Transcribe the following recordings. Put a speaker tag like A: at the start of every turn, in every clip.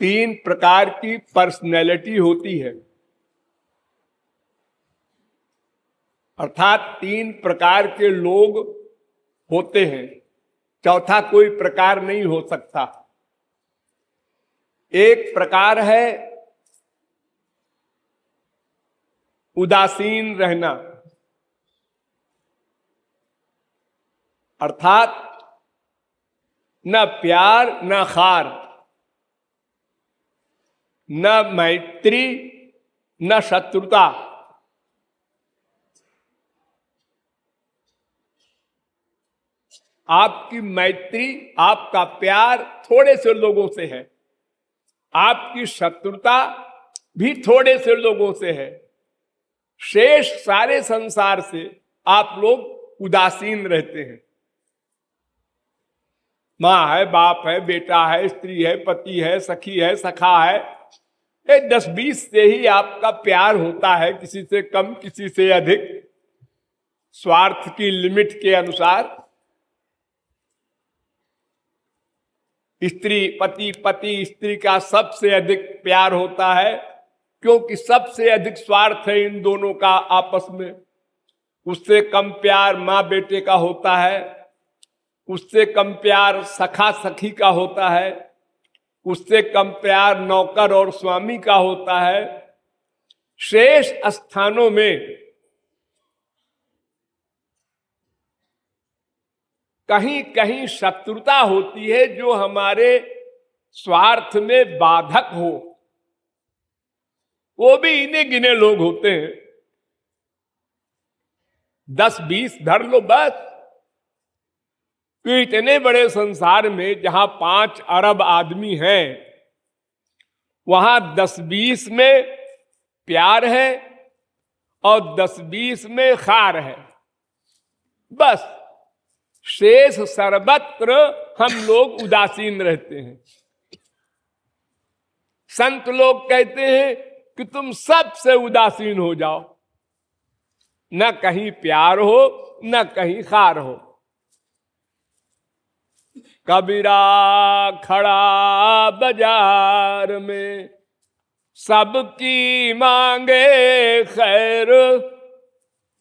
A: तीन प्रकार की पर्सनैलिटी होती है, अर्थात तीन प्रकार के लोग होते हैं, चौथा कोई प्रकार नहीं हो सकता। एक प्रकार है उदासीन रहना, अर्थात न प्यार न खार, न मैत्री न शत्रुता। आपकी मैत्री, आपका प्यार थोड़े से लोगों से है, आपकी शत्रुता भी थोड़े से लोगों से है, शेष सारे संसार से आप लोग उदासीन रहते हैं। माँ है, बाप है, बेटा है, स्त्री है, पति है, सखी है, सखा है, ये 10-20 से ही आपका प्यार होता है, किसी से कम किसी से अधिक, स्वार्थ की लिमिट के अनुसार। स्त्री पति, पति स्त्री का सबसे अधिक प्यार होता है, क्योंकि सबसे अधिक स्वार्थ है इन दोनों का आपस में। उससे कम प्यार माँ बेटे का होता है, उससे कम प्यार सखा सखी का होता है, उससे कम प्यार नौकर और स्वामी का होता है। शेष स्थानों में कहीं कहीं शत्रुता होती है, जो हमारे स्वार्थ में बाधक हो, वो भी इन्हें गिने लोग होते हैं। 10-20 धर लो बस। तो इतने बड़े संसार में जहां 5 अरब आदमी हैं, वहां 10-20 में प्यार है और 10-20 में खार है, बस। शेष सर्वत्र हम लोग उदासीन रहते हैं। संत लोग कहते हैं कि तुम सबसे उदासीन हो जाओ, न कहीं प्यार हो न कहीं खार हो। कबीरा खड़ा बाजार में, सबकी मांगे खैर,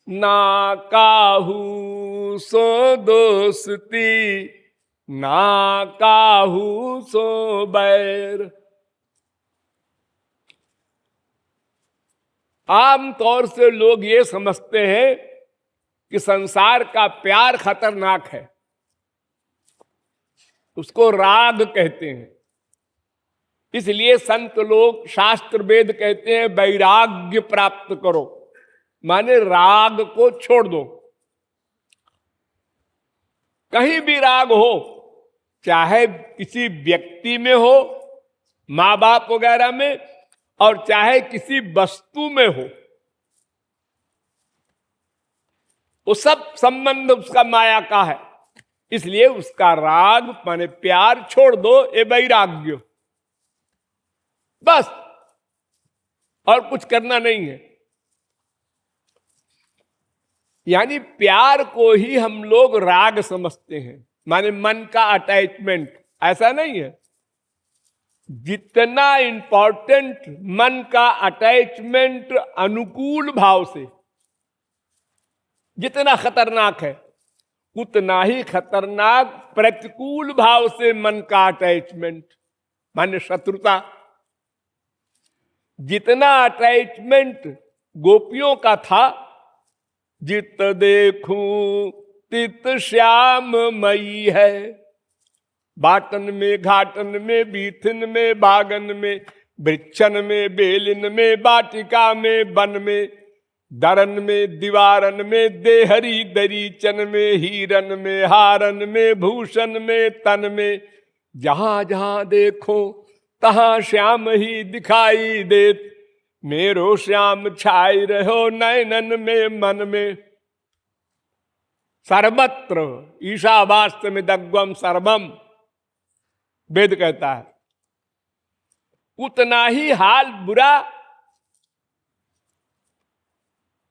A: ना काहू सो दोस्ती, ना काहू सो बैर। आमतौर से लोग ये समझते हैं कि संसार का प्यार खतरनाक है, उसको राग कहते हैं। इसलिए संत लोग, शास्त्र वेद कहते हैं वैराग्य प्राप्त करो, माने राग को छोड़ दो। कहीं भी राग हो, चाहे किसी व्यक्ति में हो, माँ बाप वगैरह में, और चाहे किसी वस्तु में हो, वो सब संबंध उसका माया का है। इसलिए उसका राग माने प्यार छोड़ दो, ये वैराग्य, बस, और कुछ करना नहीं है। यानी प्यार को ही हम लोग राग समझते हैं, माने मन का अटैचमेंट। ऐसा नहीं है। जितना इंपॉर्टेंट मन का अटैचमेंट अनुकूल भाव से, जितना खतरनाक है, उतना ही खतरनाक प्रतिकूल भाव से मन का अटैचमेंट, माने शत्रुता। जितना अटैचमेंट गोपियों का था, जित देखूं तित श्याम मई है, बाटन में घाटन में बीथिन में बागन में, वृक्षन में बेलिन में, बाटिका में वन में, दरन में दीवारन में, देहरी दरीचन में, हीरन में हारन में, भूषण में तन में, जहां जहां देखो तहां श्याम ही दिखाई देत, मेरो श्याम छाई रहो नयनन में मन में। सर्वत्र ईशावास्य में दग्वम सर्वम, वेद कहता है। उतना ही हाल बुरा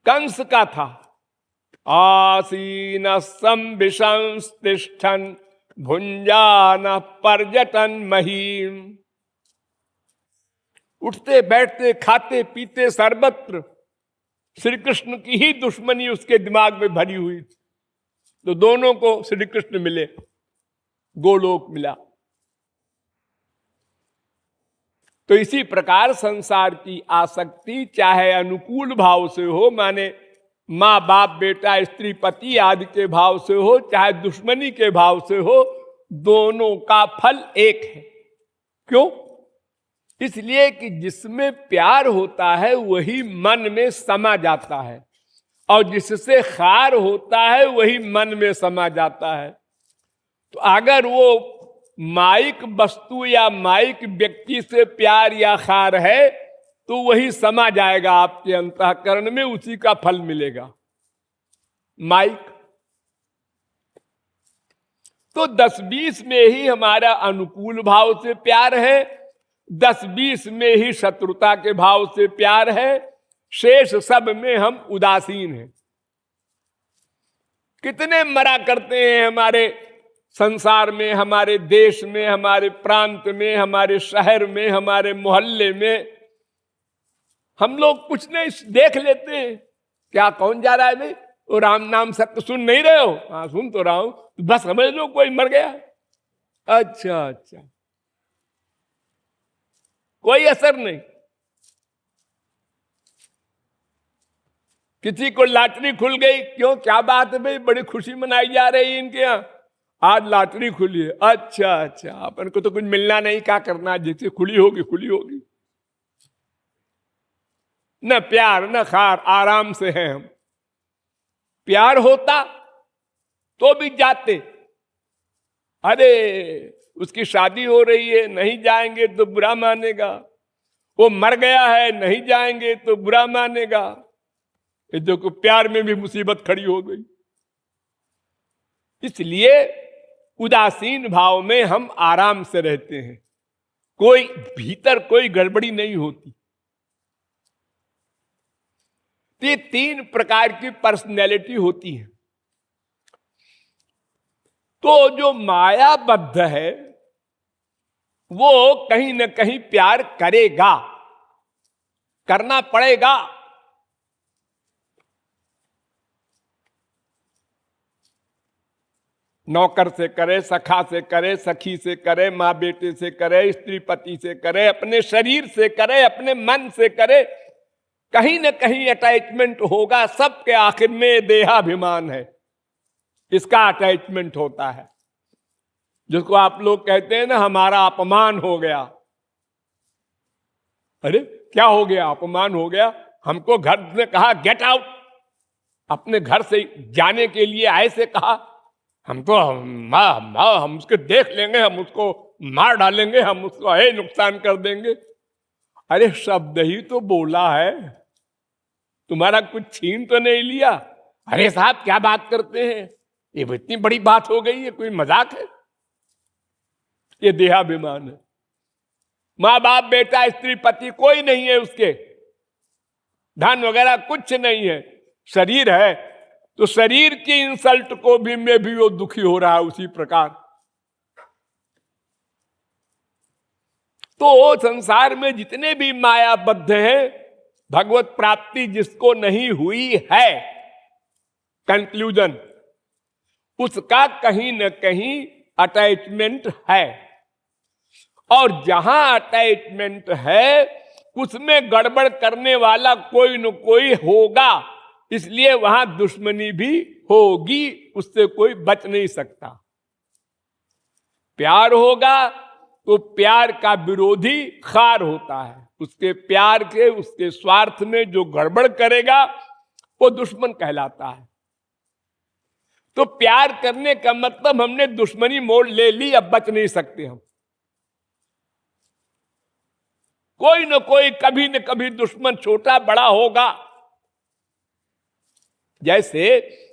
A: कंस का था। आसीन संविशंस्तिष्ठन् भुंजान पर्यटन महीम, उठते बैठते खाते पीते सर्वत्र श्री कृष्ण की ही दुश्मनी उसके दिमाग में भरी हुई थी। तो दोनों को श्री कृष्ण मिले, गोलोक मिला। तो इसी प्रकार संसार की आसक्ति चाहे अनुकूल भाव से हो, माने माँ बाप बेटा स्त्री पति आदि के भाव से हो, चाहे दुश्मनी के भाव से हो, दोनों का फल एक है। क्यों? इसलिए कि जिसमें प्यार होता है वही मन में समा जाता है, और जिससे खार होता है वही मन में समा जाता है। तो अगर वो माइक वस्तु या माइक व्यक्ति से प्यार या खार है तो वही समा जाएगा आपके अंतःकरण में, उसी का फल मिलेगा। माइक तो 10-20 में ही हमारा अनुकूल भाव से प्यार है, 10-20 में ही शत्रुता के भाव से प्यार है, शेष सब में हम उदासीन हैं। कितने मरा करते हैं हमारे संसार में, हमारे देश में, हमारे प्रांत में, हमारे शहर में, हमारे मोहल्ले में। हम लोग कुछ नहीं देख लेते हैं, क्या कौन जा रहा है भाई, वो राम नाम सत्य सुन नहीं रहे हो? हाँ सुन तो रहा हूं, बस समझ लो कोई मर गया। अच्छा अच्छा, कोई असर नहीं। किसी को लॉटरी खुल गई, क्यों क्या बात है भाई, बड़ी खुशी मनाई जा रही है इनके यहाँ, आज लॉटरी खुली है। अच्छा अच्छा, अपन को तो कुछ मिलना नहीं, क्या करना, जैसे खुली होगी खुली होगी। न प्यार न खार, आराम से हैं हम। प्यार होता तो भी जाते, अरे उसकी शादी हो रही है नहीं जाएंगे तो बुरा मानेगा, वो मर गया है नहीं जाएंगे तो बुरा मानेगा। ये देखो प्यार में भी मुसीबत खड़ी हो गई। इसलिए उदासीन भाव में हम आराम से रहते हैं, कोई भीतर कोई गड़बड़ी नहीं होती। ये 3 प्रकार की पर्सनैलिटी होती है। तो जो मायाबद्ध है वो कहीं न कहीं प्यार करेगा, करना पड़ेगा। नौकर से करे, सखा से करे, सखी से करे, माँ बेटे से करे, स्त्री पति से करे, अपने शरीर से करे, अपने मन से करे, कहीं न कहीं अटैचमेंट होगा। सबके आखिर में देहाभिमान है, इसका अटैचमेंट होता है। जिसको आप लोग कहते हैं ना हमारा अपमान हो गया। अरे क्या हो गया? अपमान हो गया। हमको घर ने कहा गेट आउट, अपने घर से जाने के लिए ऐसे कहा, हम तो हम उसके देख लेंगे, हम उसको मार डालेंगे, हम उसको नुकसान कर देंगे। अरे शब्द ही तो बोला है, तुम्हारा कुछ छीन तो नहीं लिया। अरे साहब क्या बात करते हैं, ये इतनी बड़ी बात हो गई है, कोई मजाक है? ये देहाभिमान है। माँ बाप बेटा स्त्री पति कोई नहीं है, उसके धन वगैरह कुछ नहीं है, शरीर है। तो शरीर की इंसल्ट को भी में भी वो दुखी हो रहा है उसी प्रकार। तो संसार में जितने भी मायाबद्ध हैं, भगवत प्राप्ति जिसको नहीं हुई है, कंक्लूजन, उसका कहीं न कहीं अटैचमेंट है। और जहां अटैचमेंट है उसमें गड़बड़ करने वाला कोई न कोई होगा, इसलिए वहां दुश्मनी भी होगी, उससे कोई बच नहीं सकता। प्यार होगा तो प्यार का विरोधी खार होता है, उसके प्यार के उसके स्वार्थ में जो गड़बड़ करेगा वो दुश्मन कहलाता है। तो प्यार करने का मतलब हमने दुश्मनी मोड़ ले ली, अब बच नहीं सकते हम। कोई न कोई कभी न कभी दुश्मन छोटा बड़ा होगा। जैसे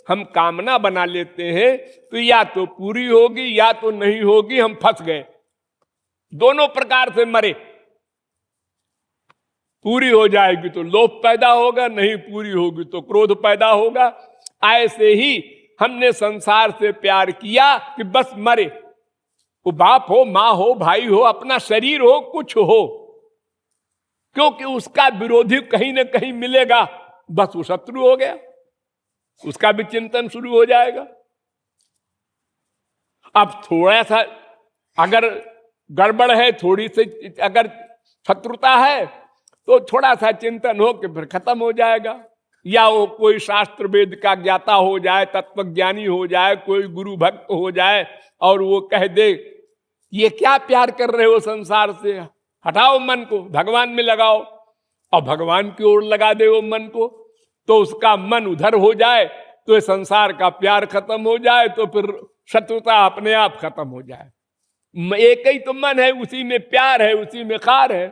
A: हम कामना बना लेते हैं तो या तो पूरी होगी या तो नहीं होगी, हम फंस गए। दोनों प्रकार से मरे। पूरी हो जाएगी तो लोभ पैदा होगा, नहीं पूरी होगी तो क्रोध पैदा होगा। ऐसे ही हमने संसार से प्यार किया कि बस मरे। वो बाप हो, माँ हो, भाई हो, अपना शरीर हो, कुछ हो, क्योंकि उसका विरोधी कहीं ना कहीं मिलेगा, बस वो शत्रु हो गया, उसका भी चिंतन शुरू हो जाएगा। अब थोड़ा सा अगर गड़बड़ है, थोड़ी सी अगर शत्रुता है, तो थोड़ा सा चिंतन हो के फिर खत्म हो जाएगा। या वो कोई शास्त्र वेद का ज्ञाता हो जाए, तत्वज्ञानी हो जाए, कोई गुरु भक्त हो जाए और वो कह दे ये क्या प्यार कर रहे हो संसार से, हटाओ मन को, भगवान में लगाओ, और भगवान की ओर लगा दे वो मन को, तो उसका मन उधर हो जाए, तो ये संसार का प्यार खत्म हो जाए, तो फिर शत्रुता अपने आप खत्म हो जाए। एक ही तो मन है, उसी में प्यार है, उसी में खार है।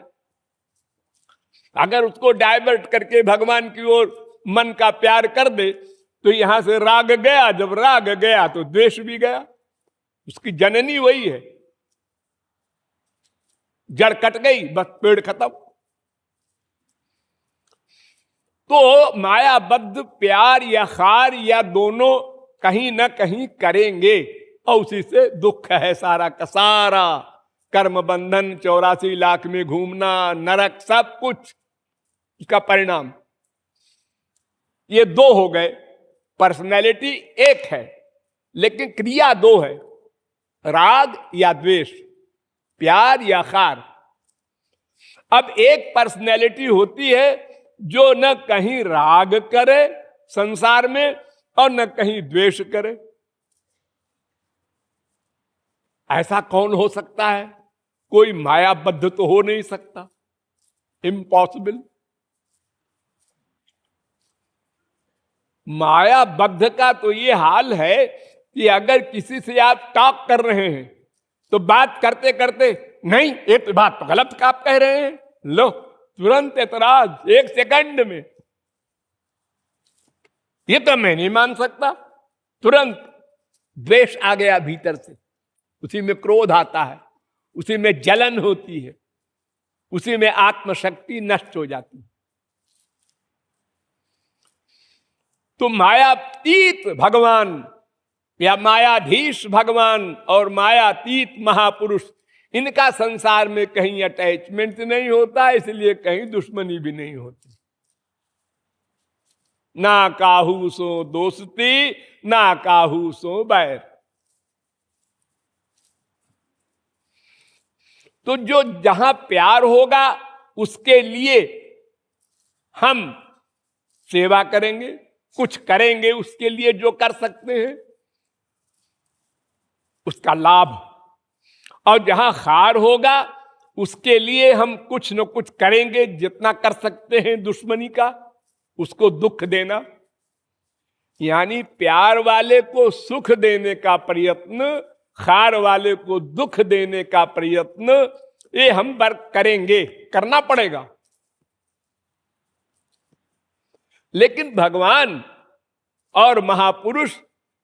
A: अगर उसको डाइवर्ट करके भगवान की ओर मन का प्यार कर दे, तो यहां से राग गया, जब राग गया तो द्वेष भी गया, उसकी जननी वही है। जड़ कट गई, बस पेड़ खत्म। तो मायाबद्ध प्यार या खार या दोनों कहीं ना कहीं करेंगे, और उसी से दुख है सारा का सारा। कर्म बंधन, 84 लाख में घूमना, नरक, सब कुछ इसका परिणाम। ये दो हो गए, पर्सनैलिटी एक है लेकिन क्रिया दो है, राग या द्वेष, प्यार या खार। अब एक पर्सनैलिटी होती है जो न कहीं राग करे संसार में और न कहीं द्वेष करे। ऐसा कौन हो सकता है? कोई मायाबद्ध तो हो नहीं सकता, इम्पॉसिबल। मायाबद्ध का तो ये हाल है कि अगर किसी से आप टॉक कर रहे हैं तो बात करते करते नहीं, ये तो बात तो गलत आप कह रहे हैं, लो तुरंत एतराज, 1 सेकंड में, ये तो मैं नहीं मान सकता, तुरंत द्वेष आ गया भीतर से, उसी में क्रोध आता है, उसी में जलन होती है, उसी में आत्मशक्ति नष्ट हो जाती है। तो मायातीत भगवान या मायाधीश भगवान और मायातीत महापुरुष, इनका संसार में कहीं अटैचमेंट नहीं होता, इसलिए कहीं दुश्मनी भी नहीं होती। ना काहू सो दोस्ती, ना काहू सो बैर। तो जो जहां प्यार होगा उसके लिए हम सेवा करेंगे, कुछ करेंगे उसके लिए, जो कर सकते हैं उसका लाभ। और जहां खार होगा उसके लिए हम कुछ न कुछ करेंगे, जितना कर सकते हैं दुश्मनी का, उसको दुख देना। यानी प्यार वाले को सुख देने का प्रयत्न, खार वाले को दुख देने का प्रयत्न, ये हम वर्क करेंगे, करना पड़ेगा। लेकिन भगवान और महापुरुष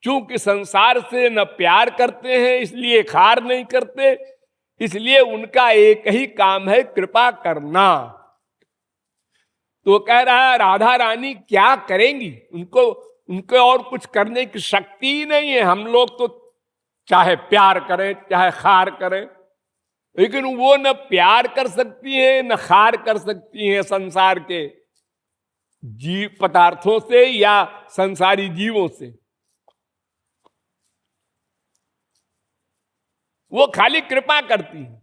A: चूंकि संसार से न प्यार करते हैं, इसलिए खार नहीं करते, इसलिए उनका एक ही काम है कृपा करना। तो कह रहा है राधा रानी क्या करेंगी, उनको और कुछ करने की शक्ति ही नहीं है। हम लोग तो चाहे प्यार करें चाहे खार करें, लेकिन वो न प्यार कर सकती है न खार कर सकती है संसार के जीव पदार्थों से या संसारी जीवों से। वो खाली कृपा करती है।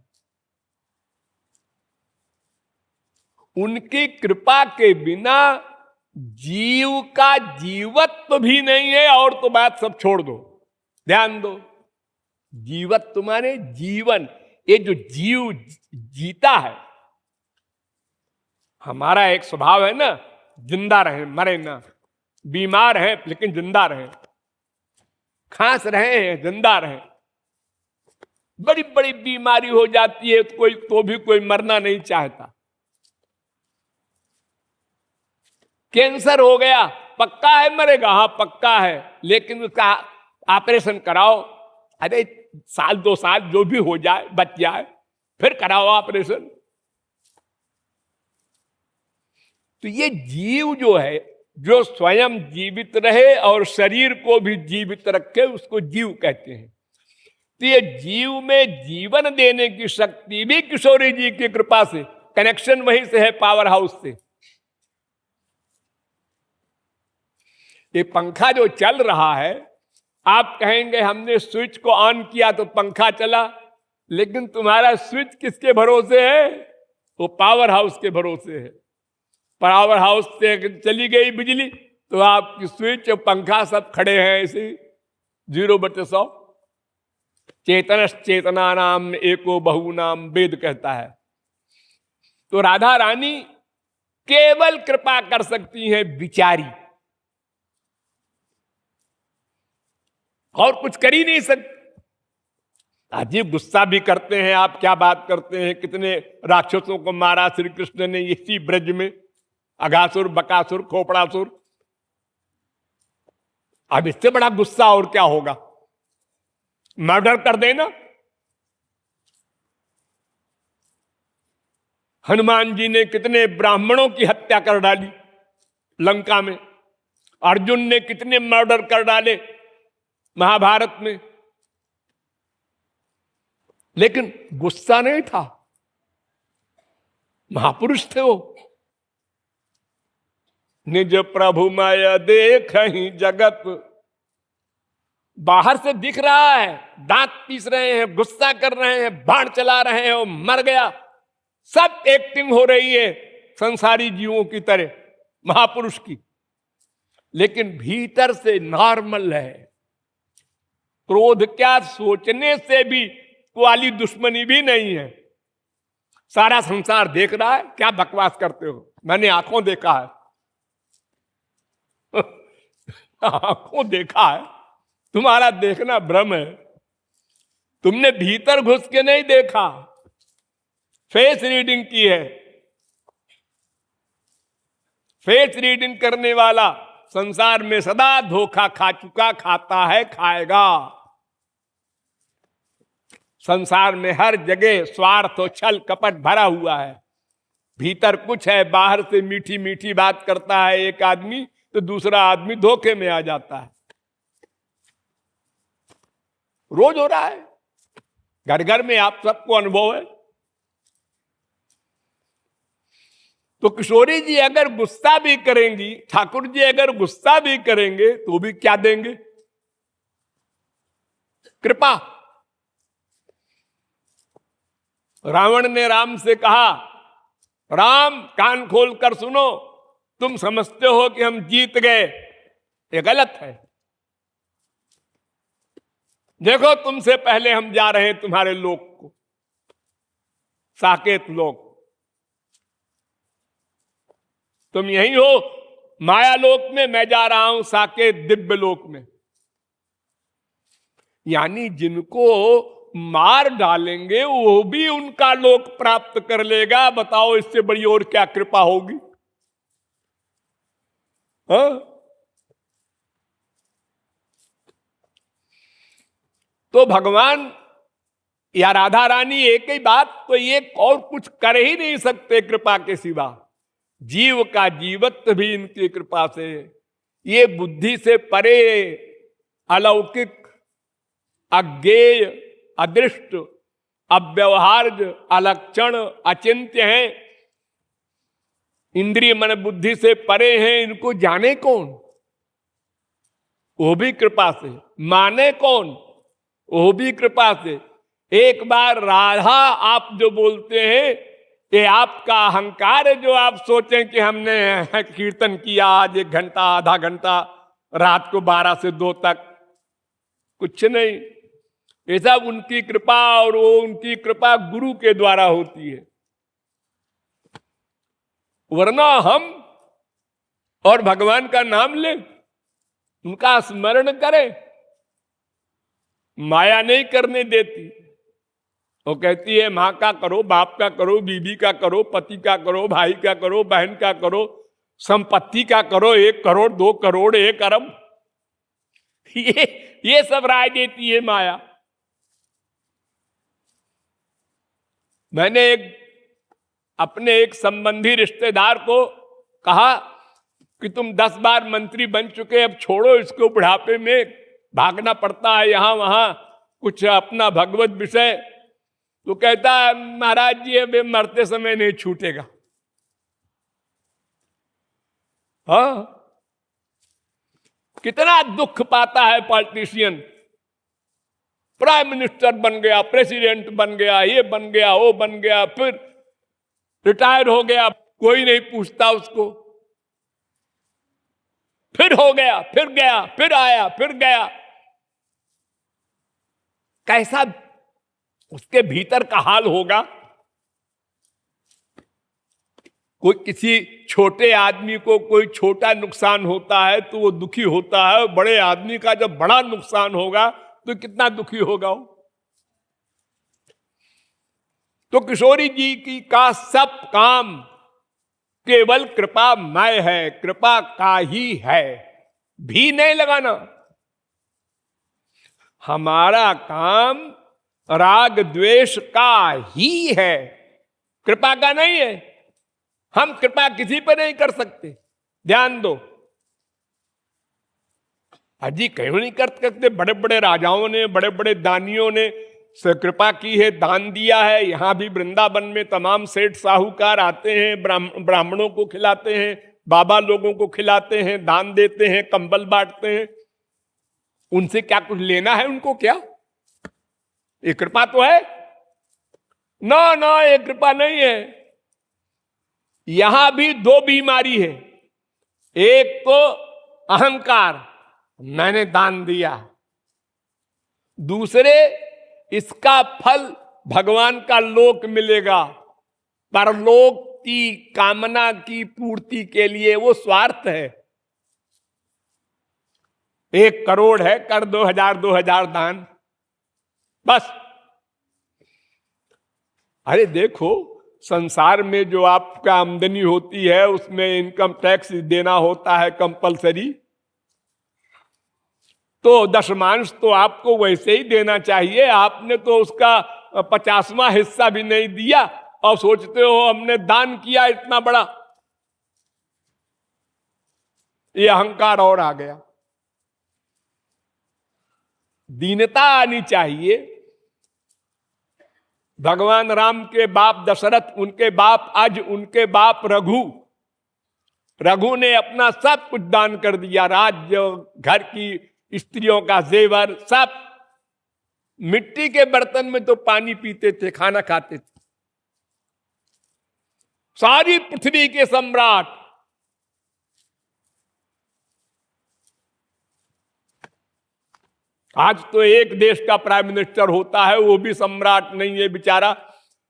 A: उनकी कृपा के बिना जीव का जीवत्व भी नहीं है। और तो बात सब छोड़ दो, ध्यान दो, जीवत्व माने जीवन। ये जो जीव जीता है, हमारा एक स्वभाव है ना, जिंदा रहे मरे ना, बीमार हैं लेकिन जिंदा रहे, खांस रहे हैं जिंदा रहे। बड़ी बड़ी बीमारी हो जाती है तो भी कोई मरना नहीं चाहता। कैंसर हो गया, पक्का है मरेगा, हाँ पक्का है, लेकिन उसका ऑपरेशन कराओ। अरे 1-2 साल जो भी हो जाए, बच जाए, फिर कराओ ऑपरेशन। तो ये जीव जो है, जो स्वयं जीवित रहे और शरीर को भी जीवित रखे, उसको जीव कहते हैं। तो ये जीव में जीवन देने की शक्ति भी किशोरी जी की कृपा से कनेक्शन वहीं से है, पावर हाउस से। ये पंखा जो चल रहा है, आप कहेंगे हमने स्विच को ऑन किया तो पंखा चला, लेकिन तुम्हारा स्विच किसके भरोसे है? वो पावर हाउस के भरोसे है। पावर हाउस से चली गई बिजली तो आपकी स्विच और पंखा सब खड़े हैं ऐसे 0/100। चेतनश् चेतना नाम एको बहु नाम वेद कहता है। तो राधा रानी केवल कृपा कर सकती हैं बिचारी, और कुछ कर ही नहीं सकती। अजीब गुस्सा भी करते हैं, आप क्या बात करते हैं, कितने राक्षसों को मारा श्री कृष्ण ने इसी ब्रज में, अघासुर, बकासुर, खोपड़ासुर। अब इससे बड़ा गुस्सा और क्या होगा? मर्डर कर देना। हनुमान जी ने कितने ब्राह्मणों की हत्या कर डाली लंका में, अर्जुन ने कितने मर्डर कर डाले महाभारत में, लेकिन गुस्सा नहीं था। महापुरुष थे वो। निज प्रभु मय देखहि जगत, बाहर से दिख रहा है, दांत पीस रहे हैं, गुस्सा कर रहे हैं, बाण चला रहे हैं, वो मर गया, सब एक्टिंग हो रही है संसारी जीवों की तरह, महापुरुष की, लेकिन भीतर से नॉर्मल है। क्रोध क्या, सोचने से भी वाली दुश्मनी भी नहीं है। सारा संसार देख रहा है, क्या बकवास करते हो, मैंने आंखों देखा है। आंखों देखा है, तुम्हारा देखना भ्रम है, तुमने भीतर घुस के नहीं देखा, फेस रीडिंग की है। फेस रीडिंग करने वाला संसार में सदा धोखा खा चुका, खाता है, खाएगा। संसार में हर जगह स्वार्थ और छल कपट भरा हुआ है। भीतर कुछ है, बाहर से मीठी मीठी बात करता है एक आदमी तो दूसरा आदमी धोखे में आ जाता है। रोज हो रहा है, घर घर में आप सबको अनुभव है। तो किशोरी जी अगर गुस्सा भी करेंगी, ठाकुर जी अगर गुस्सा भी करेंगे तो भी क्या देंगे? कृपा। रावण ने राम से कहा, राम कान खोल कर सुनो, तुम समझते हो कि हम जीत गए, ये गलत है। देखो तुमसे पहले हम जा रहे हैं तुम्हारे लोक को, साकेत लोक। तुम यही हो माया लोक में, मैं जा रहा हूं साकेत दिव्य लोक में। यानी जिनको मार डालेंगे वो भी उनका लोक प्राप्त कर लेगा। बताओ इससे बड़ी और क्या कृपा होगी? हाँ? तो भगवान या राधा रानी एक ही बात, तो ये और कुछ कर ही नहीं सकते कृपा के सिवा। जीव का जीवत्व भी इनकी कृपा से। ये बुद्धि से परे, अलौकिक, अज्ञेय, अदृष्ट, अव्यवहार्य, अलक्षण, अचिंत्य हैं। इंद्रिय मन बुद्धि से परे हैं, इनको जाने कौन? वो भी कृपा से। माने कौन? वो भी कृपा से। एक बार राधा आप जो बोलते हैं, ये आपका अहंकार है जो आप सोचें कि हमने कीर्तन किया आज 1 घंटा, आधा घंटा, रात को 12 से 2 तक, कुछ नहीं। ये सब उनकी कृपा, और वो उनकी कृपा गुरु के द्वारा होती है। वरना हम और भगवान का नाम लें, उनका स्मरण करें, माया नहीं करने देती। वो कहती है मां का करो, बाप का करो, बीबी का करो, पति का करो, भाई का करो, बहन का करो, संपत्ति का करो, 1 करोड़ 2 करोड़ 1 अरब, ये सब राय देती है माया। मैंने अपने एक संबंधी रिश्तेदार को कहा कि तुम 10 बार मंत्री बन चुके, अब छोड़ो इसको, बुढ़ापे में भागना पड़ता है यहां वहां, कुछ अपना भगवत विषय तो कहता है महाराज जी अब मरते समय नहीं छूटेगा। हाँ, कितना दुख पाता है पॉलिटिशियन। प्राइम मिनिस्टर बन गया, प्रेसिडेंट बन गया, ये बन गया, वो बन गया, फिर रिटायर हो गया, कोई नहीं पूछता उसको, फिर हो गया, फिर गया, फिर आया, फिर गया। कैसा उसके भीतर का हाल होगा। कोई किसी छोटे आदमी को कोई छोटा नुकसान होता है तो वो दुखी होता है, बड़े आदमी का जब बड़ा नुकसान होगा तो कितना दुखी होगा वो। तो किशोरी जी की का सब काम केवल कृपामय है, कृपा का ही है, भी नहीं लगाना। हमारा काम राग द्वेष का ही है, कृपा का नहीं है। हम कृपा किसी पर नहीं कर सकते, ध्यान दो। अजी क्यों नहीं कर सकते? बड़े बड़े राजाओं ने, बड़े बड़े दानियों ने कृपा की है, दान दिया है। यहां भी वृंदावन में तमाम सेठ साहूकार आते हैं, ब्राह्मणों को खिलाते हैं, बाबा लोगों को खिलाते हैं, दान देते हैं, कंबल बांटते हैं। उनसे क्या कुछ लेना है उनको? क्या ये कृपा तो है ना? ना, ये कृपा नहीं है। यहां भी दो बीमारी है। एक तो अहंकार, मैंने दान दिया। दूसरे, इसका फल भगवान का लोक मिलेगा। परलोक की कामना की पूर्ति के लिए वो स्वार्थ है। 1 करोड़ है, कर 2000 दान, बस। अरे देखो, संसार में जो आपका आमदनी होती है उसमें इनकम टैक्स देना होता है कंपलसरी, तो दशमांश तो आपको वैसे ही देना चाहिए। आपने तो उसका 50वां हिस्सा भी नहीं दिया और सोचते हो हमने दान किया इतना बड़ा। ये अहंकार और आ गया। दीनता आनी चाहिए। भगवान राम के बाप दशरथ, उनके बाप अज, उनके बाप रघु, रघु ने अपना सब कुछ दान कर दिया। राज्य, घर की स्त्रियों का जेवर, सब। मिट्टी के बर्तन में तो पानी पीते थे, खाना खाते थे। सारी पृथ्वी के सम्राट। आज तो एक देश का प्राइम मिनिस्टर होता है, वो भी सम्राट नहीं है बेचारा,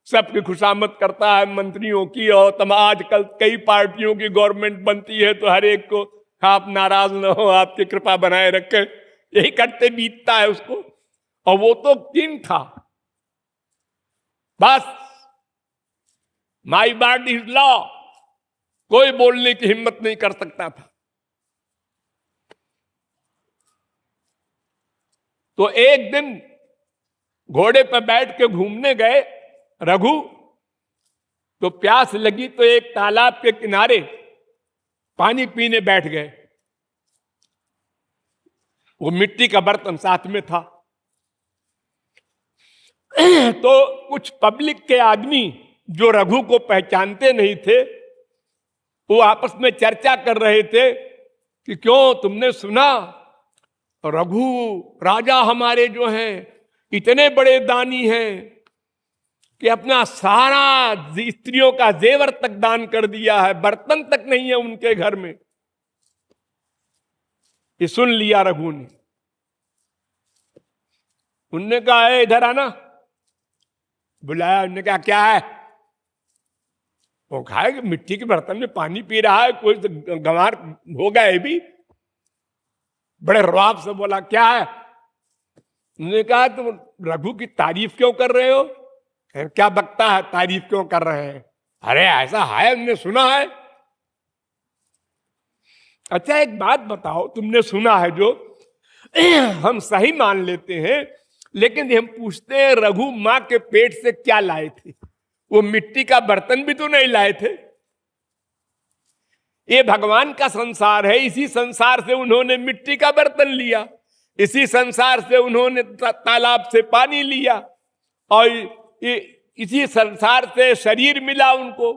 A: सबकी खुशामद करता है मंत्रियों की। और आजकल कई पार्टियों की गवर्नमेंट बनती है तो हर एक को आप नाराज न हो, आपकी कृपा बनाए रखे, यही करते बीतता है उसको। और वो तो किंग था, बस माई वर्ड इज लॉ, कोई बोलने की हिम्मत नहीं कर सकता था। तो एक दिन घोड़े पर बैठ के घूमने गए रघु, तो प्यास लगी तो एक तालाब के किनारे पानी पीने बैठ गए। वो मिट्टी का बर्तन साथ में था। तो कुछ पब्लिक के आदमी जो रघु को पहचानते नहीं थे, वो आपस में चर्चा कर रहे थे कि क्यों, तुमने सुना रघु राजा हमारे जो हैं इतने बड़े दानी हैं कि अपना सारा स्त्रियों का जेवर तक दान कर दिया है, बर्तन तक नहीं है उनके घर में। ये सुन लिया रघु ने। उनने कहा है इधर आना, बुलाया। उनने कहा क्या है? वो कहा कि मिट्टी के बर्तन में पानी पी रहा है, कोई गंवार होगा ये भी। बड़े रौब से बोला क्या है? उन्होंने कहा तुम रघु की तारीफ क्यों कर रहे हो? क्या बकता है, तारीफ क्यों कर रहे हैं? अरे ऐसा है, हमने सुना है। अच्छा एक बात बताओ, तुमने सुना है जो हम सही मान लेते हैं, लेकिन हम पूछते हैं रघु मां के पेट से क्या लाए थे? वो मिट्टी का बर्तन भी तो नहीं लाए थे। ये भगवान का संसार है, इसी संसार से उन्होंने मिट्टी का बर्तन लिया, इसी संसार से उन्होंने तालाब से पानी लिया, और इसी संसार से शरीर मिला उनको,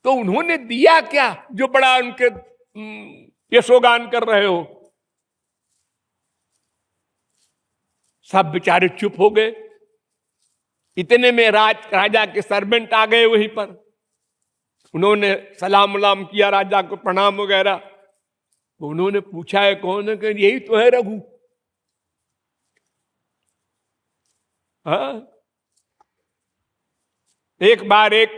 A: तो उन्होंने दिया क्या जो बड़ा उनके यशोगान कर रहे हो? सब बेचारे चुप हो गए। इतने में राजा के सर्वेंट आ गए वहीं पर। उन्होंने सलाम उलाम किया, राजा को प्रणाम वगैरह। उन्होंने पूछा है कौन है? कि यही तो है रघु। हाँ, एक बार एक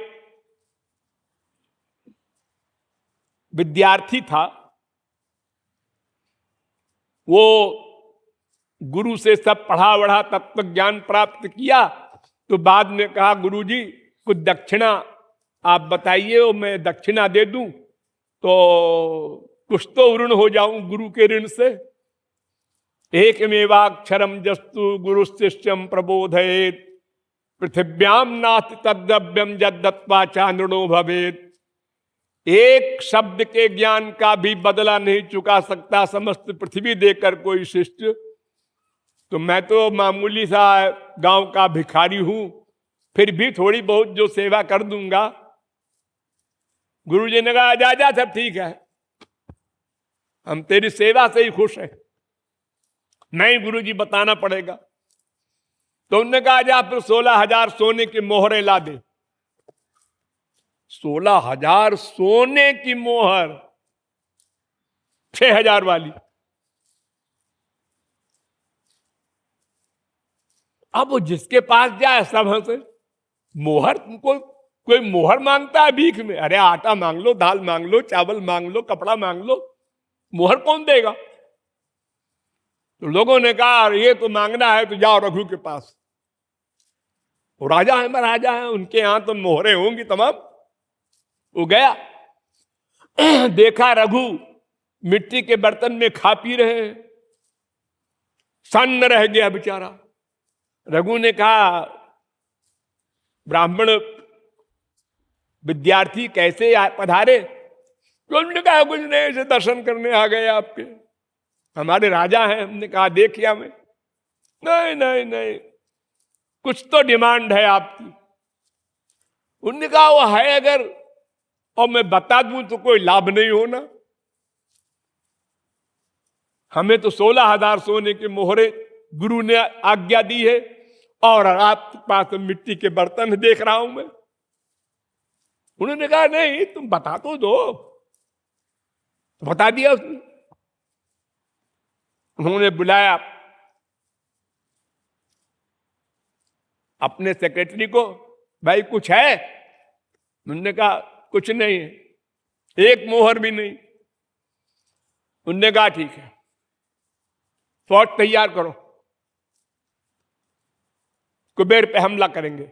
A: विद्यार्थी था, वो गुरु से सब पढ़ा वढ़ा तत्व ज्ञान प्राप्त किया, तो बाद में कहा गुरुजी कुछ दक्षिणा आप बताइए, और मैं दक्षिणा दे दूं तो कुछ तो ऋण हो जाऊं गुरु के ऋण से। एकमेवाक्षरम जस्तु गुरु शिष्यम प्रबोधयेत, पृथिव्याम नास्ति तद्द्रव्यम यद्दत्त्वा चानृणो भवेत। एक शब्द के ज्ञान का भी बदला नहीं चुका सकता समस्त पृथ्वी देकर कोई शिष्य। तो मैं तो मामूली सा गांव का भिखारी हूं, फिर भी थोड़ी बहुत जो सेवा कर दूंगा। गुरुजी ने कहा जा जा, सब ठीक है, हम तेरी सेवा से ही खुश हैं। नहीं गुरुजी बताना पड़ेगा। तो उन्होंने कहा जा फिर 16,000 सोने की मोहरें ला दे। 16,000 सोने की मोहर, 6,000 वाली। अब वो जिसके पास जाए सब हंसे। मोहर, तुमको कोई मोहर मांगता है भीख में? अरे आटा मांग लो, दाल मांग लो, चावल मांग लो, कपड़ा मांग लो, मोहर कौन देगा? तो लोगों ने कहा ये तो मांगना है तो जाओ रघु के पास, वो राजा है, महाराजा है, उनके यहां तो मोहरें होंगी तमाम। वो गया, देखा रघु मिट्टी के बर्तन में खा पी रहे हैं, सन्न रह गया बेचारा। रघु ने कहा ब्राह्मण विद्यार्थी कैसे पधारे? तो उन्होंने कहा कुछ नहीं, ऐसे दर्शन करने आ गए आपके, हमारे राजा हैं। हमने कहा देखिए मैं, नहीं नहीं नहीं, कुछ तो डिमांड है आपकी। उन्होंने कहा वो है अगर और मैं बता दूं तो कोई लाभ नहीं होना। हमें तो 16,000 सोने के मोहरे गुरु ने आज्ञा दी है, और आपके पास मिट्टी के बर्तन देख रहा हूं मैं। उन्होंने कहा नहीं तुम बता तो दो। तो बता दिया उसने। उन्होंने बुलाया अपने सेक्रेटरी को, भाई कुछ है? उन्होंने कहा कुछ नहीं है, एक मोहर भी नहीं। उन्होंने कहा ठीक है, फौज तैयार करो, कुबेर पे हमला करेंगे।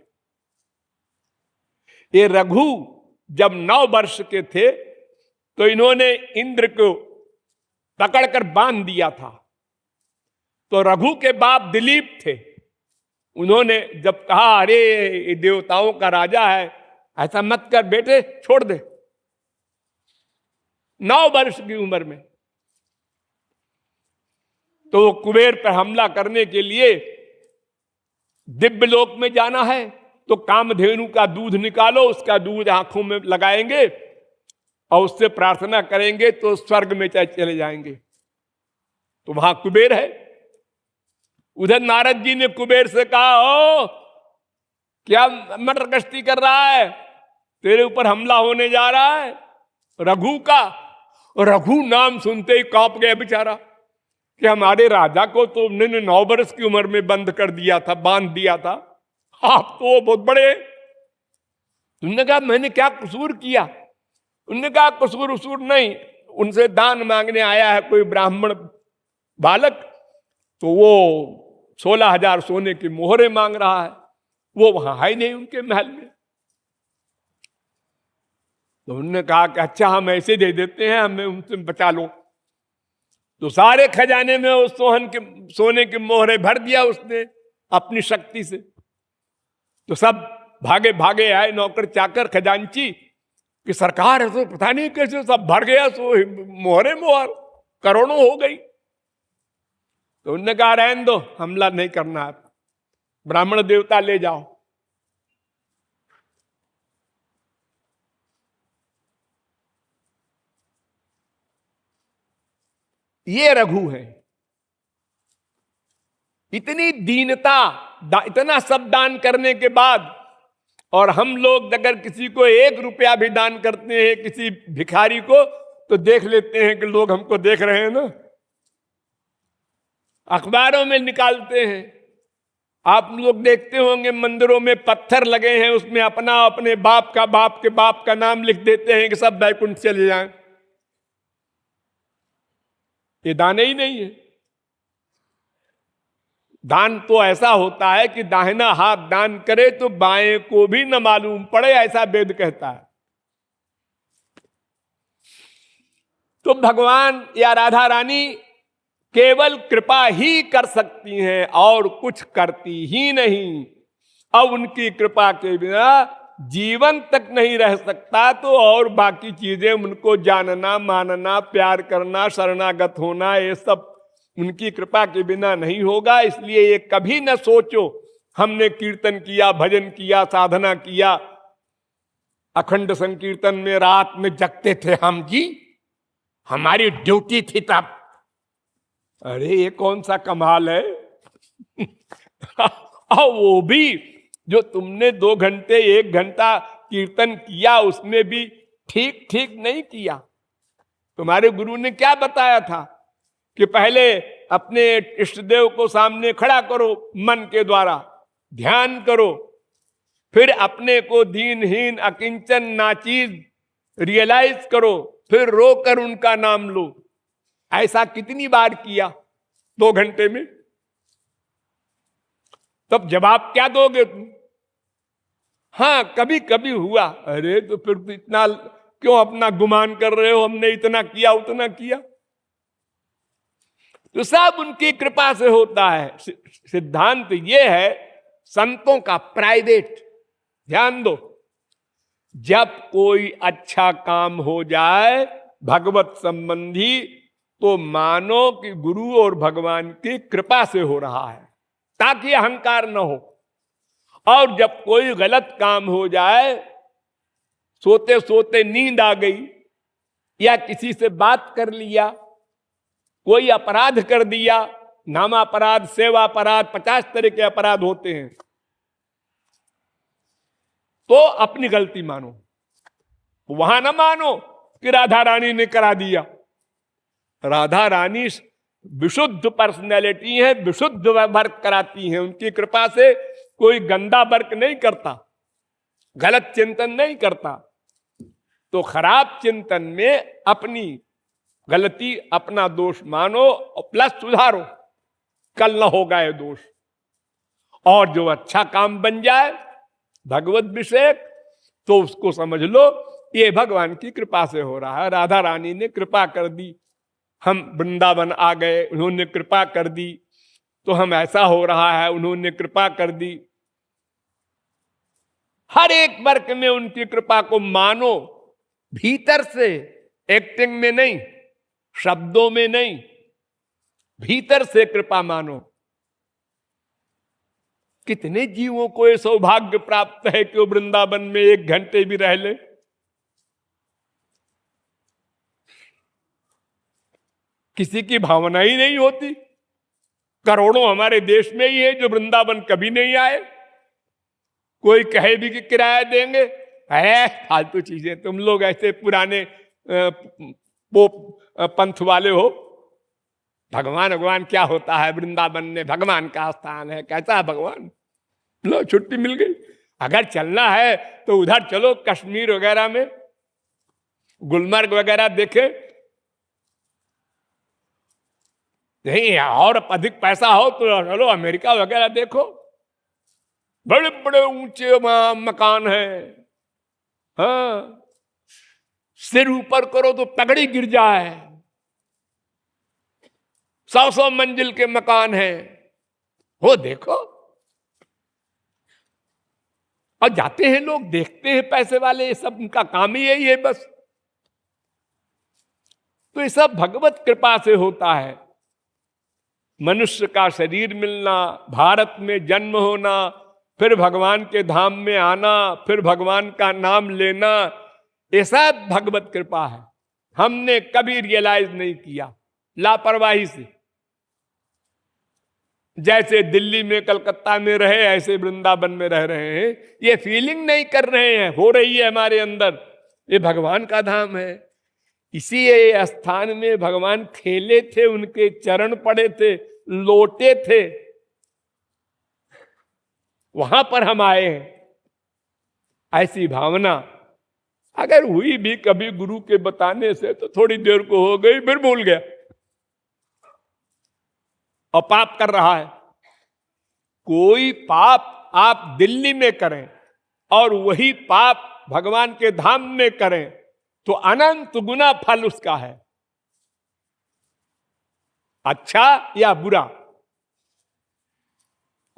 A: ये रघु जब 9 वर्ष के थे तो इन्होंने इंद्र को पकड़कर बांध दिया था। तो रघु के बाप दिलीप थे, उन्होंने जब कहा अरे ये देवताओं का राजा है, ऐसा मत कर बेटे, छोड़ दे। 9 वर्ष की उम्र में तो वो कुबेर पर हमला करने के लिए दिव्य लोक में जाना है, तो कामधेनु का दूध निकालो, उसका दूध आंखों में लगाएंगे और उससे प्रार्थना करेंगे तो स्वर्ग में चले जाएंगे। तो वहां कुबेर है। उधर नारद जी ने कुबेर से कहा ओ क्या मटर गश्ती कर रहा है, तेरे ऊपर हमला होने जा रहा है रघु का। रघु नाम सुनते ही कांप गया बेचारा कि हमारे राजा को तो उन्होंने 9 वर्ष की उम्र में बंद कर दिया था, बांध दिया था, आप तो बहुत बड़े। उन्होंने कहा मैंने क्या कसूर किया? उन्होंने कहा कसूर उसूर नहीं, उनसे दान मांगने आया है कोई ब्राह्मण बालक, तो वो 16,000 सोने की मोहरें मांग रहा है, वो वहां है नहीं उनके महल में। तो उन्होंने कहा कि अच्छा हम ऐसे दे देते हैं, हमें उनसे बचा लो। तो सारे खजाने में उस सोने की मोहरें भर दिया उसने अपनी शक्ति से। तो सब भागे भागे आए नौकर चाकर खजांची कि सरकार है तो पता नहीं कैसे सब भर गया, मोहरे मोहर करोड़ों हो गई। तो उन्होंने कहा रहने दो, हमला नहीं करना है। ब्राह्मण देवता ले जाओ। ये रघु है। इतनी दीनता, इतना सब दान करने के बाद, और हम लोग अगर किसी को 1 रुपया भी दान करते हैं किसी भिखारी को, तो देख लेते हैं कि लोग हमको देख रहे हैं ना, अखबारों में निकालते हैं। आप लोग देखते होंगे मंदिरों में पत्थर लगे हैं, उसमें अपना अपने बाप का, बाप के बाप का नाम लिख देते हैं कि सब बैकुंठ चले जाएं। ये दान ही नहीं है। दान तो ऐसा होता है कि दाहिना हाथ दान करे तो बाएं को भी न मालूम पड़े, ऐसा वेद कहता है। तो भगवान या राधा रानी केवल कृपा ही कर सकती हैं और कुछ करती ही नहीं। अब उनकी कृपा के बिना जीवन तक नहीं रह सकता, तो और बाकी चीजें, उनको जानना, मानना, प्यार करना, शरणागत होना, ये सब उनकी कृपा के बिना नहीं होगा। इसलिए ये कभी न सोचो हमने कीर्तन किया, भजन किया, साधना किया, अखंड संकीर्तन में रात में जगते थे हम जी, हमारी ड्यूटी थी तब। अरे ये कौन सा कमाल है। और वो भी जो तुमने 2 घंटे 1 घंटा कीर्तन किया, उसमें भी ठीक ठीक नहीं किया। तुम्हारे गुरु ने क्या बताया था कि पहले अपने इष्ट देव को सामने खड़ा करो, मन के द्वारा ध्यान करो, फिर अपने को दीनहीन अकिंचन नाचीज रियलाइज करो, फिर रोकर उनका नाम लो। ऐसा कितनी बार किया 2 घंटे में? तब जवाब क्या दोगे तुम? हाँ, कभी कभी हुआ। अरे तो फिर तो इतना क्यों अपना गुमान कर रहे हो, हमने इतना किया उतना किया? तो सब उनकी कृपा से होता है। सिद्धांत ये है संतों का प्राइवेट। ध्यान दो, जब कोई अच्छा काम हो जाए भगवत संबंधी, तो मानो कि गुरु और भगवान की कृपा से हो रहा है, ताकि अहंकार न हो। और जब कोई गलत काम हो जाए, सोते सोते नींद आ गई, या किसी से बात कर लिया, कोई अपराध कर दिया, नाम अपराध, सेवा अपराध, 50 तरह के अपराध होते हैं, तो अपनी गलती मानो। वहां ना मानो कि राधा रानी ने करा दिया। राधा रानी विशुद्ध पर्सनैलिटी है, विशुद्ध वर्क कराती हैं। उनकी कृपा से कोई गंदा वर्क नहीं करता, गलत चिंतन नहीं करता। तो खराब चिंतन में अपनी गलती, अपना दोष मानो और प्लस सुधारो, कल न होगा ये दोष। और जो अच्छा काम बन जाए भगवत विषय, तो उसको समझ लो ये भगवान की कृपा से हो रहा है। राधा रानी ने कृपा कर दी, हम वृंदावन आ गए, उन्होंने कृपा कर दी, तो हम ऐसा हो रहा है, उन्होंने कृपा कर दी। हर एक वर्ग में उनकी कृपा को मानो, भीतर से, एक्टिंग में नहीं, शब्दों में नहीं, भीतर से कृपा मानो। कितने जीवों को यह सौभाग्य प्राप्त है कि वो वृंदावन में 1 घंटे भी रह ले। किसी की भावना ही नहीं होती। करोड़ों हमारे देश में ही है जो वृंदावन कभी नहीं आए। कोई कहे भी कि किराया देंगे, है फालतू चीजें, तुम लोग ऐसे पुराने पंथ वाले हो। भगवान भगवान क्या होता है? वृंदावन में भगवान का स्थान है। कैसा है भगवान? लो छुट्टी मिल गई। अगर चलना है तो उधर चलो, कश्मीर वगैरह में, गुलमर्ग वगैरह देखे। नहीं और अधिक पैसा हो तो चलो अमेरिका वगैरह देखो, बड़े बड़े ऊंचे मकान हैं। हाँ, सिर ऊपर करो तो पगड़ी गिर जाए। 100-100 मंजिल के मकान हैं, वो देखो। और जाते हैं लोग, देखते हैं पैसे वाले, ये सब उनका काम ही यही है बस। तो ये सब भगवत कृपा से होता है। मनुष्य का शरीर मिलना, भारत में जन्म होना, फिर भगवान के धाम में आना, फिर भगवान का नाम लेना, ये सब भगवत कृपा है। हमने कभी रियलाइज नहीं किया, लापरवाही से। जैसे दिल्ली में कलकत्ता में रहे ऐसे वृंदावन में रह रहे हैं, ये फीलिंग नहीं कर रहे हैं, हो रही है हमारे अंदर, ये भगवान का धाम है। इसी स्थान में भगवान खेले थे, उनके चरण पड़े थे, लोटे थे, वहां पर हम आए हैं। ऐसी भावना अगर हुई भी कभी गुरु के बताने से तो थोड़ी देर को हो गई, फिर भूल गया और पाप कर रहा है। कोई पाप आप दिल्ली में करें और वही पाप भगवान के धाम में करें तो अनंत गुना फल उसका है, अच्छा या बुरा।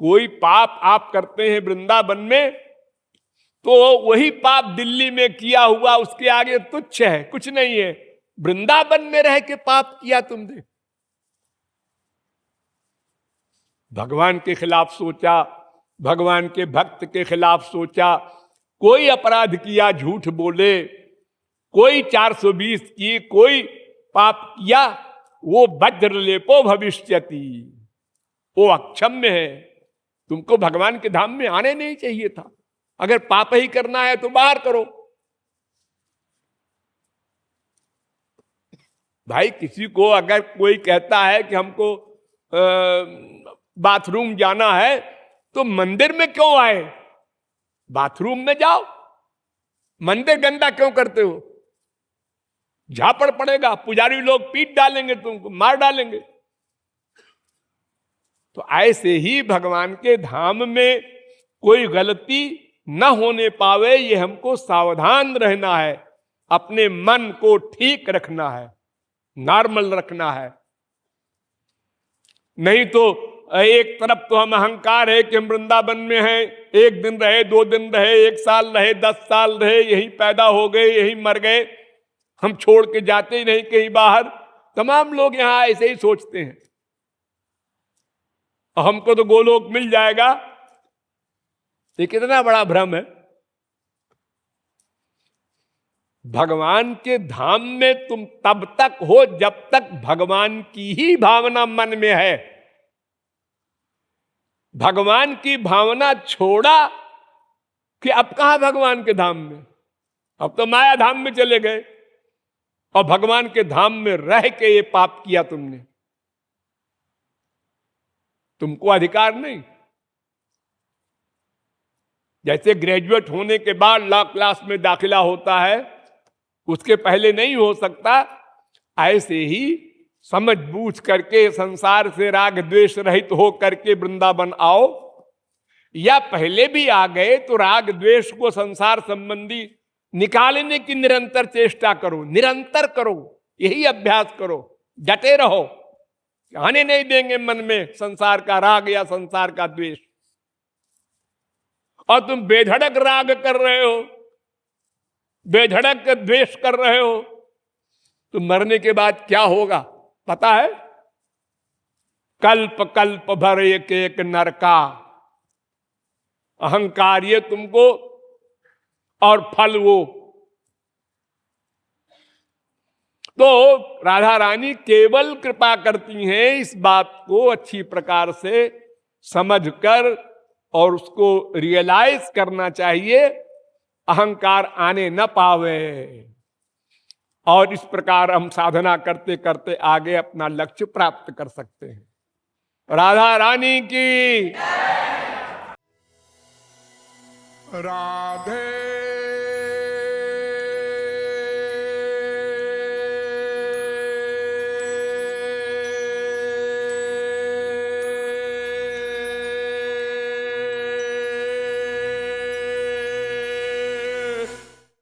A: कोई पाप आप करते हैं वृंदावन में तो वही पाप दिल्ली में किया हुआ उसके आगे तुच्छ है, कुछ नहीं है। वृंदावन में रह के पाप किया तुमने, भगवान के खिलाफ सोचा, भगवान के भक्त के खिलाफ सोचा, कोई अपराध किया, झूठ बोले, कोई 420 की, कोई पाप किया, वो वज्रलेपो भविष्यति, वो अक्षम्य है। तुमको भगवान के धाम में आने नहीं चाहिए था। अगर पाप ही करना है तो बाहर करो। भाई किसी को अगर कोई कहता है कि हमको बाथरूम जाना है तो मंदिर में क्यों आए, बाथरूम में जाओ, मंदिर गंदा क्यों करते हो? झापड़ पड़ेगा, पुजारी लोग पीट डालेंगे, तुमको मार डालेंगे। तो ऐसे ही भगवान के धाम में कोई गलती न होने पावे, ये हमको सावधान रहना है, अपने मन को ठीक रखना है, नॉर्मल रखना है। नहीं तो एक तरफ तो हम अहंकार है कि हम वृंदावन में हैं, एक दिन रहे, 2 दिन रहे, 1 साल रहे, 10 साल रहे, यहीं पैदा हो गए, यहीं मर गए, हम छोड़ के जाते ही नहीं कहीं बाहर। तमाम लोग यहां ऐसे ही सोचते हैं, हमको तो गोलोक मिल जाएगा। ये कितना बड़ा भ्रम है। भगवान के धाम में तुम तब तक हो जब तक भगवान की ही भावना मन में है। भगवान की भावना छोड़ा कि अब कहां भगवान के धाम में, अब तो माया धाम में चले गए और भगवान के धाम में रह के ये पाप किया तुमने, तुमको अधिकार नहीं। जैसे ग्रेजुएट होने के बाद लॉ क्लास में दाखिला होता है, उसके पहले नहीं हो सकता, ऐसे ही समझ बूझ करके संसार से राग द्वेष रहित हो करके वृंदावन आओ, या पहले भी आ गए तो राग द्वेष को संसार संबंधी निकालने की निरंतर चेष्टा करो, निरंतर करो, यही अभ्यास करो, डटे रहो। आने नहीं देंगे मन में संसार का राग या संसार का द्वेष। और तुम बेधड़क राग कर रहे हो, बेधड़क द्वेष कर रहे हो, तो मरने के बाद क्या होगा पता है? कल्प कल्प भर एक एक नरका, अहंकार ये तुमको, और फल वो। तो राधा रानी केवल कृपा करती हैं इस बात को अच्छी प्रकार से समझकर, और उसको रियलाइज करना चाहिए, अहंकार आने न पावे। और इस प्रकार हम साधना करते करते आगे अपना लक्ष्य प्राप्त कर सकते हैं। राधा रानी की।
B: राधे